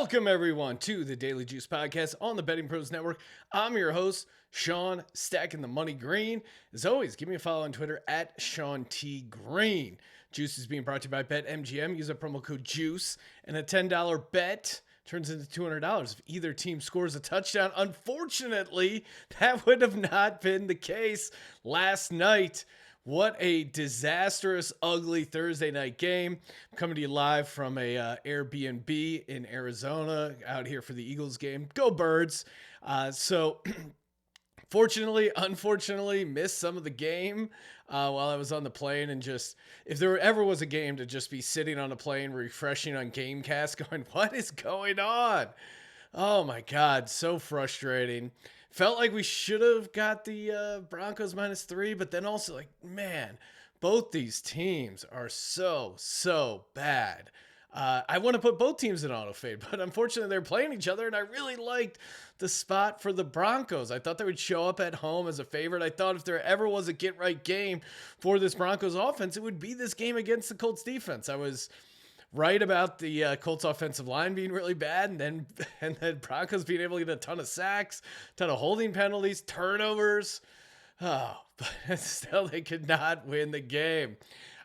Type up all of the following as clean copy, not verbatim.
Welcome, everyone, to the Daily Juice Podcast on the Betting Pros Network. I'm your host, Sean, stacking the money green. As always, give me a follow on Twitter at Sean T. Green. Juice is being brought to you by BetMGM. Use a promo code JUICE, and a $10 bet turns into $200 if either team scores a touchdown. Unfortunately, that would have not been the case last night. What a disastrous, ugly Thursday night game. I'm coming to you live from a Airbnb in Arizona, out here for the Eagles game. Go Birds. Fortunately, unfortunately, missed some of the game while I was on the plane, and just, if there ever was a game to just be sitting on a plane, refreshing on Gamecast, going, what is going on? Oh my God, so frustrating. Felt like we should have got the Broncos -3, but then also like, man, both these teams are so bad. I want to put both teams in auto fade, but unfortunately they're playing each other, and I really liked the spot for the Broncos. I thought they would show up at home as a favorite. I thought if there ever was a get-right game for this Broncos offense, it would be this game against the Colts defense. I was right about the Colts offensive line being really bad, and then Broncos being able to get a ton of sacks, a ton of holding penalties, turnovers. Oh, but still they could not win the game.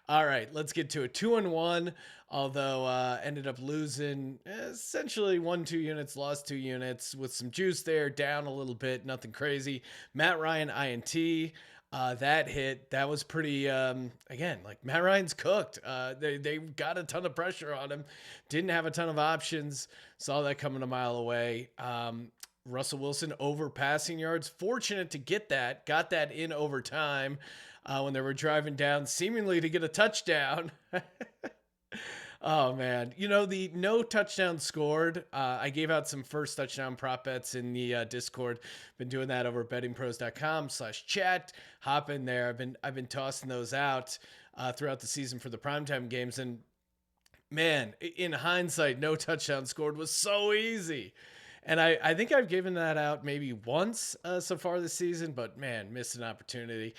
All right, let's get to it. 2-1, although ended up losing essentially 1-2 units, lost 2 units with some juice there, down a little bit, nothing crazy. Matt Ryan INT. That hit, that was pretty, again, like Matt Ryan's cooked. They got a ton of pressure on him. Didn't have a ton of options. Saw that coming a mile away. Russell Wilson over passing yards. Fortunate to get that. Got that in overtime when they were driving down, seemingly to get a touchdown. Oh, man. You know, the no touchdown scored. I gave out some first touchdown prop bets in the Discord. Been doing that over at bettingpros.com/chat. Hop in there. I've been tossing those out throughout the season for the primetime games. And, man, in hindsight, no touchdown scored was so easy. And I think I've given that out maybe once so far this season. But, man, missed an opportunity.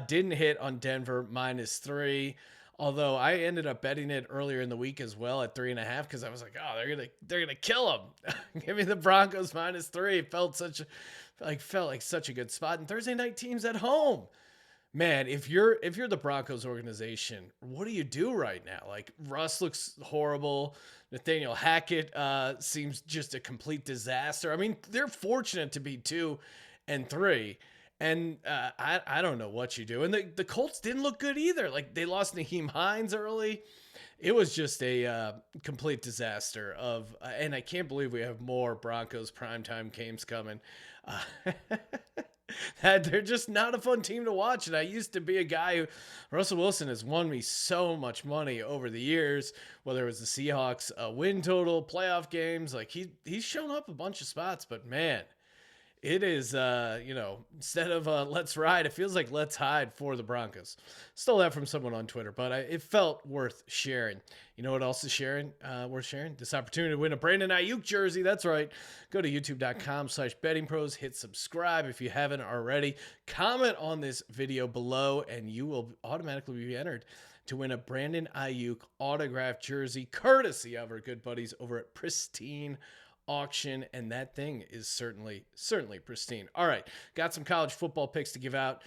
Didn't hit on Denver -3. Although I ended up betting it earlier in the week as well at 3.5 because I was like, oh, they're gonna kill them. Give me the Broncos -3. It felt like such a good spot. And Thursday night teams at home. Man, if you're the Broncos organization, what do you do right now? Like, Russ looks horrible. Nathaniel Hackett seems just a complete disaster. I mean, they're fortunate to be 2-3. And I don't know what you do. And the Colts didn't look good either. Like, they lost Naheem Hines early. It was just a complete disaster and I can't believe we have more Broncos primetime games coming. They're just not a fun team to watch. And I used to be a guy who, Russell Wilson has won me so much money over the years, whether it was the Seahawks win total, playoff games. Like, he's shown up a bunch of spots, but man, it is, instead of let's ride, it feels like let's hide for the Broncos. Stole that from someone on Twitter, but it felt worth sharing. You know what else is worth sharing? This opportunity to win a Brandon Ayuk jersey. That's right. Go to youtube.com/bettingpros. Hit subscribe if you haven't already. Comment on this video below, and you will automatically be entered to win a Brandon Ayuk autographed jersey, courtesy of our good buddies over at Pristine auction, and that thing is certainly pristine. All right, got some college football picks to give out,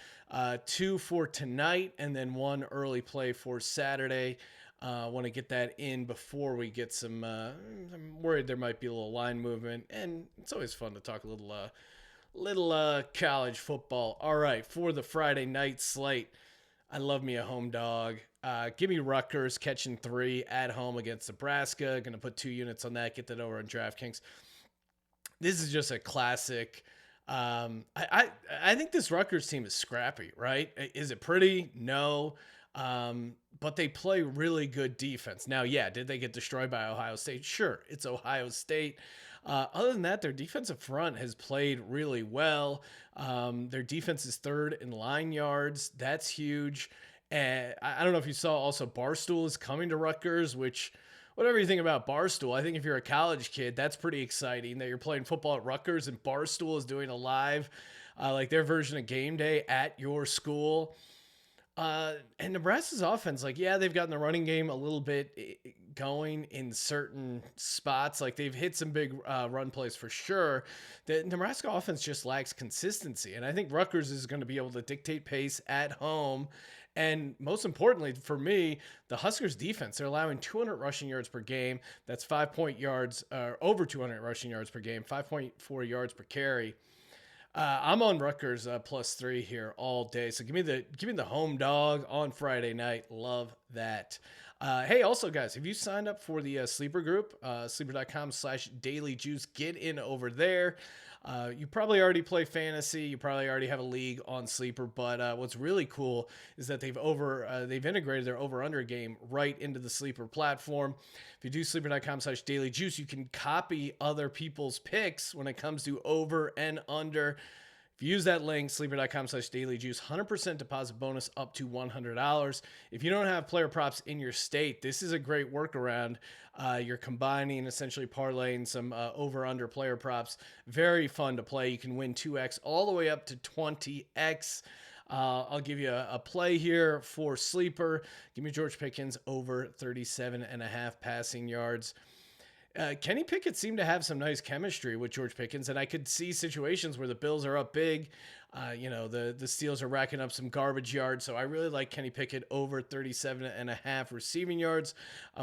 2 for tonight and then 1 early play for Saturday. Want to get that in before we get some I'm worried there might be a little line movement, and it's always fun to talk a little college football. All right, for the Friday night slate, I love me a home dog. Give me Rutgers catching 3 at home against Nebraska. Going to put 2 units on that. Get that over on DraftKings. This is just a classic. I think this Rutgers team is scrappy, right? Is it pretty? No. But they play really good defense. Now, yeah, did they get destroyed by Ohio State? Sure, it's Ohio State. Other than that, their defensive front has played really well. Their defense is 3rd in line yards. That's huge. And I don't know if you saw also Barstool is coming to Rutgers, which, whatever you think about Barstool, I think if you're a college kid, that's pretty exciting that you're playing football at Rutgers and Barstool is doing a live, like their version of game day at your school. And Nebraska's offense, like, yeah, they've gotten the running game a little bit going in certain spots. Like they've hit some big run plays for sure. The Nebraska offense just lacks consistency. And I think Rutgers is going to be able to dictate pace at home. And most importantly for me, the Huskers defense, they're allowing 200 rushing yards per game. That's 5 yards, over 200 rushing yards per game, 5.4 yards per carry. I'm on Rutgers +3 here all day. So give me the home dog on Friday night. Love that. Hey, also guys, have you signed up for the sleeper group? Sleeper.com/Daily Juice. Get in over there. You probably already play fantasy. You probably already have a league on Sleeper. But what's really cool is that they've integrated their over/under game right into the Sleeper platform. If you do Sleeper.com/Daily Juice, you can copy other people's picks when it comes to over and under. If you use that link, sleeper.com/Daily Juice, 100% deposit bonus up to $100. If you don't have player props in your state, this is a great workaround. You're combining, essentially parlaying some over-under player props. Very fun to play. You can win 2x all the way up to 20x. I'll give you a play here for Sleeper. Give me George Pickens over 37.5 passing yards. Kenny Pickett seemed to have some nice chemistry with George Pickens, and I could see situations where the Bills are up big. The Steelers are racking up some garbage yards, so I really like Kenny Pickett over 37.5 receiving yards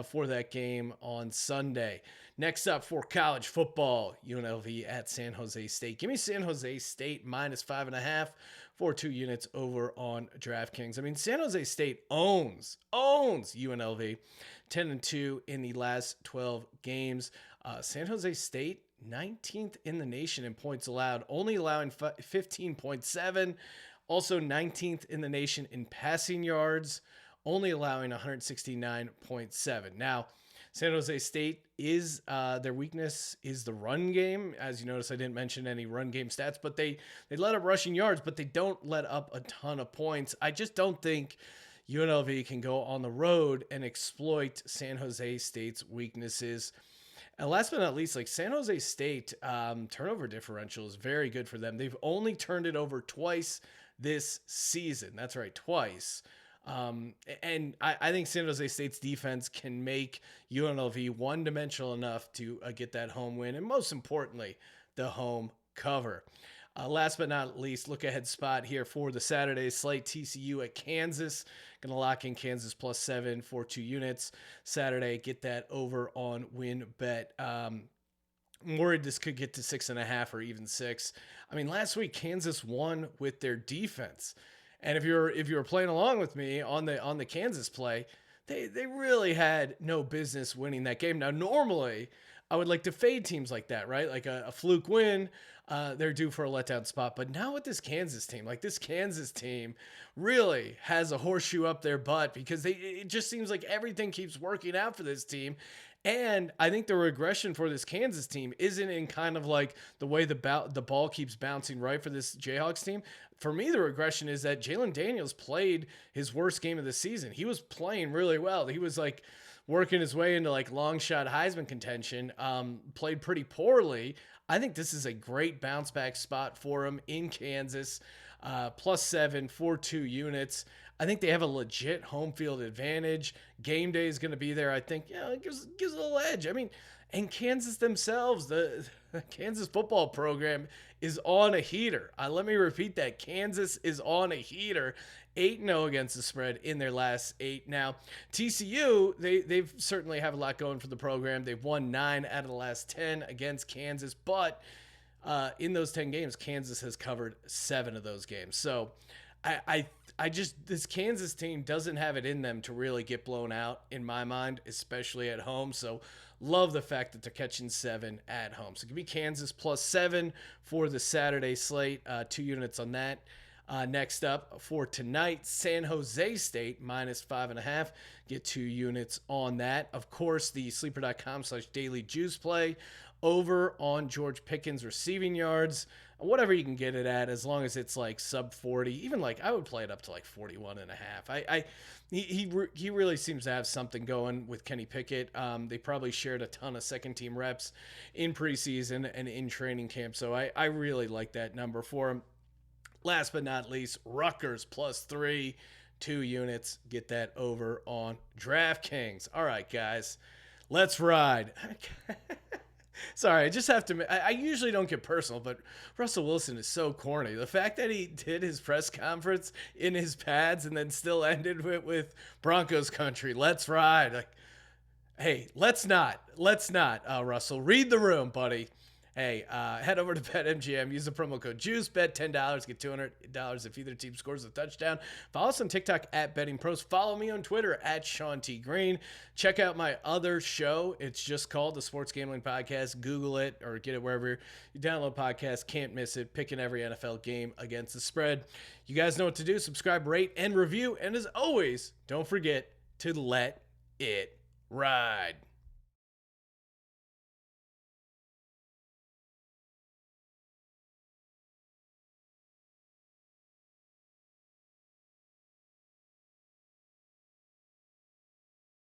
for that game on Sunday. Next up for college football, UNLV at San Jose State. Give me San Jose State -5.5 for 2 units over on DraftKings. I mean, San Jose State owns UNLV, 10-2 in the last 12 games. San Jose State, 19th in the nation in points allowed, only allowing 15.7. Also 19th in the nation in passing yards, only allowing 169.7. Now, San Jose State is their weakness is the run game. As you notice, I didn't mention any run game stats, but they let up rushing yards, but they don't let up a ton of points. I just don't think UNLV can go on the road and exploit San Jose State's weaknesses. And last but not least, like San Jose State, turnover differential is very good for them. They've only turned it over twice this season. That's right, twice. And I think San Jose State's defense can make UNLV one-dimensional enough to get that home win, and most importantly, the home cover. Last but not least, look ahead spot here for the Saturday slate. TCU at Kansas. Going to lock in Kansas +7 for 2 units. Saturday, get that over on WinBet. I'm worried this could get to 6.5 or even 6. I mean, last week Kansas won with their defense, and if you're playing along with me on the Kansas play, they really had no business winning that game. Now, normally I would like to fade teams like that, right? Like a fluke win. They're due for a letdown spot. But now with this Kansas team, really has a horseshoe up their butt because it just seems like everything keeps working out for this team. And I think the regression for this Kansas team isn't in kind of like the way the ball keeps bouncing right for this Jayhawks team. For me, the regression is that Jalen Daniels played his worst game of the season. He was playing really well. He was like working his way into like long shot Heisman contention, played pretty poorly. I think this is a great bounce back spot for him in Kansas. +7 for 2 units. I think they have a legit home field advantage. Game day is going to be there. I think, it gives a little edge. I mean, and Kansas themselves, the Kansas football program is on a heater. Let me repeat that. Kansas is on a heater. 8-0 against the spread in their last 8. Now, TCU, they've certainly have a lot going for the program. They've won 9 out of the last 10 against Kansas, but in those 10 games, Kansas has covered 7 of those games. So I just, this Kansas team doesn't have it in them to really get blown out in my mind, especially at home. So love the fact that they're catching 7 at home. So give me Kansas +7 for the Saturday slate, 2 units on that. Next up for tonight, San Jose State -5.5. Get 2 units on that. Of course, the sleeper.com/daily juice play over on George Pickens receiving yards. Whatever you can get it at, as long as it's like sub 40. Even like I would play it up to like 41.5. He really seems to have something going with Kenny Pickett. They probably shared a ton of second team reps in preseason and in training camp. So I really like that number for him. Last but not least, Rutgers +3, 2 units. Get that over on DraftKings. All right, guys. Let's ride. Sorry, I just have to. I usually don't get personal, but Russell Wilson is so corny. The fact that he did his press conference in his pads and then still ended with Broncos country. Let's ride. Like, hey, let's not, Russell. Read the room, buddy. Hey, head over to BetMGM. Use the promo code JUICE. Bet $10. Get $200 if either team scores a touchdown. Follow us on TikTok at Betting Pros. Follow me on Twitter at Sean T. Green. Check out my other show. It's just called the Sports Gambling Podcast. Google it or get it wherever you download podcasts. Can't miss it. Picking every NFL game against the spread. You guys know what to do. Subscribe, rate, and review. And as always, don't forget to let it ride.